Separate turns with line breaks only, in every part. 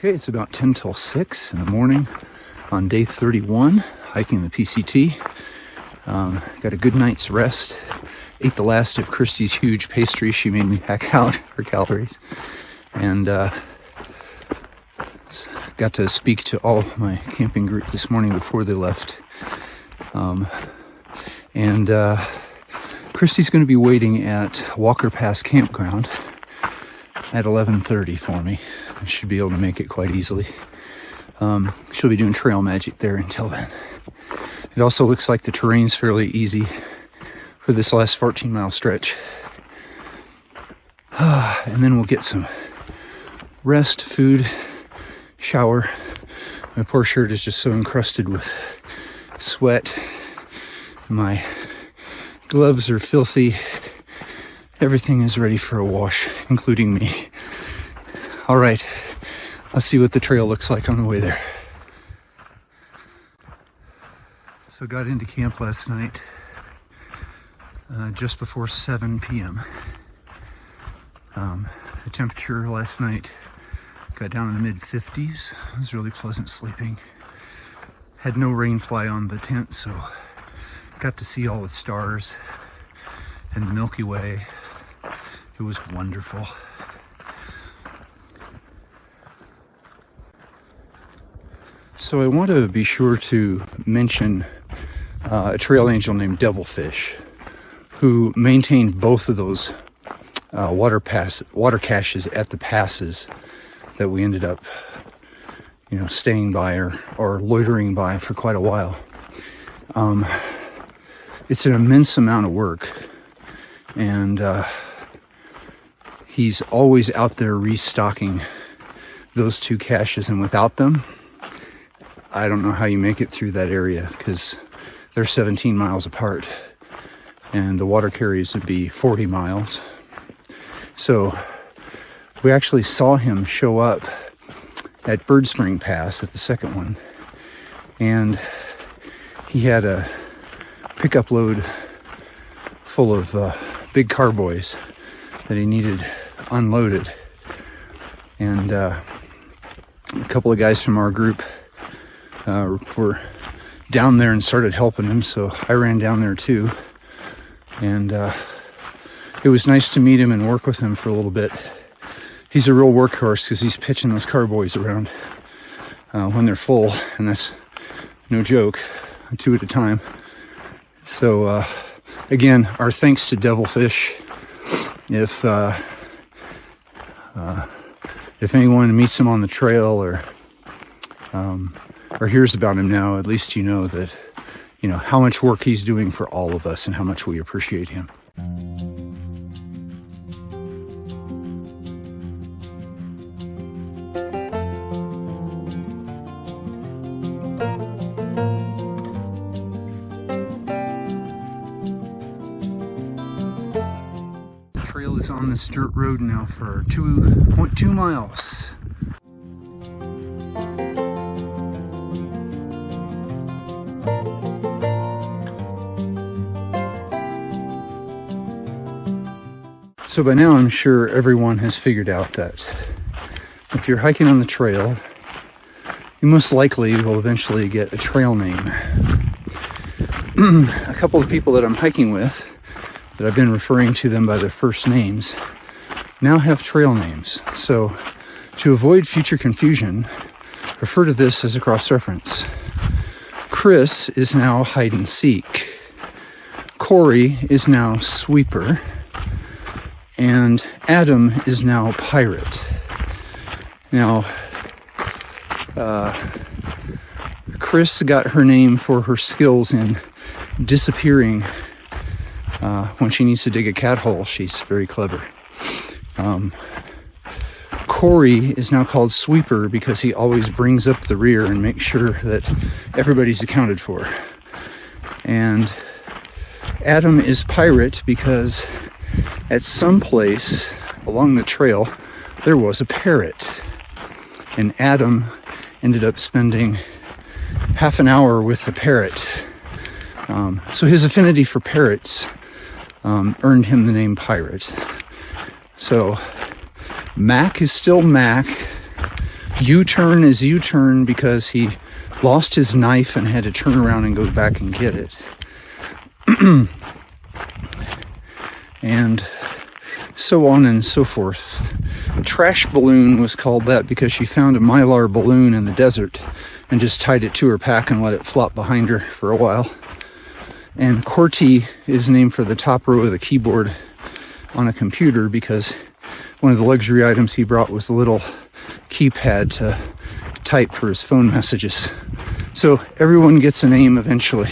Okay, it's about 10 till 6 in the morning on day 31, hiking the PCT. Got a good night's rest. Ate the last of Christy's huge pastry. She made me hack out her calories. And got to speak to all my camping group this morning before they left. Christy's going to be waiting at Walker Pass Campground at 11:30 for me. I should be able to make it quite easily. She'll be doing trail magic there until then. It also looks like the terrain's fairly easy for this last 14-mile stretch. And then we'll get some rest, food, shower. My poor shirt is just so encrusted with sweat. My gloves are filthy. Everything is ready for a wash, including me. All right, I'll see what the trail looks like on the way there. So got into camp last night just before 7 p.m. The temperature last night got down in the mid-50s. It was really pleasant sleeping. Had no rain fly on the tent, so got to see all the stars and the Milky Way. It was wonderful. So I want to be sure to mention a trail angel named Devilfish, who maintained both of those water caches at the passes that we ended up, staying by or loitering by for quite a while. It's an immense amount of work, and he's always out there restocking those two caches, and without them, I don't know how you make it through that area, because they're 17 miles apart and the water carries would be 40 miles. So we actually saw him show up at Bird Spring Pass at the second one, and he had a pickup load full of big carboys that he needed unloaded, and a couple of guys from our group were down there and started helping him, so I ran down there too, and it was nice to meet him and work with him for a little bit. He's a real workhorse because he's pitching those carboys around when they're full, and that's no joke, 2 at a time. So again, our thanks to Devilfish. If anyone meets him on the trail or hears about him now, at least you know that, how much work he's doing for all of us and how much we appreciate him. The trail is on this dirt road now for 2.2 miles. So by now I'm sure everyone has figured out that if you're hiking on the trail, you most likely will eventually get a trail name. A couple of people that I'm hiking with, that I've been referring to them by their first names, now have trail names. So to avoid future confusion, refer to this as a cross-reference. Chris is now hide and seek. Corey is now sweeper. And Adam is now pirate. Now, Chris got her name for her skills in disappearing when she needs to dig a cat hole. She's very clever. Corey is now called sweeper because he always brings up the rear and makes sure that everybody's accounted for. And Adam is pirate because at some place along the trail, there was a parrot. And Adam ended up spending half an hour with the parrot. So his affinity for parrots earned him the name Pirate. So Mac is still Mac, U-turn is U-turn because he lost his knife and had to turn around and go back and get it. And so on and so forth. Trash balloon was called that because she found a Mylar balloon in the desert and just tied it to her pack and let it flop behind her for a while. And QWERTY is named for the top row of the keyboard on a computer because one of the luxury items he brought was a little keypad to type for his phone messages. So everyone gets a name eventually.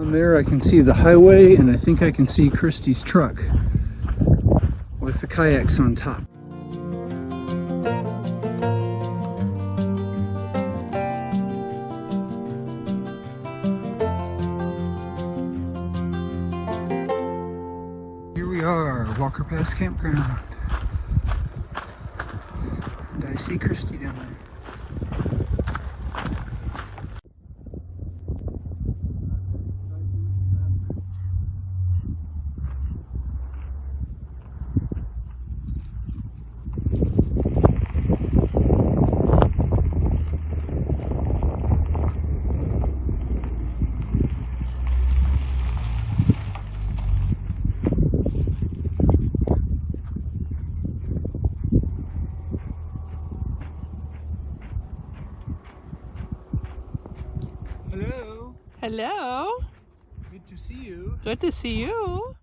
There I can see the highway, and I think I can see Christy's truck with the kayaks on top. Here we are, Walker Pass Campground. And I see Christy down there. Hello.
Hello.
Good to see you.
Good to see you.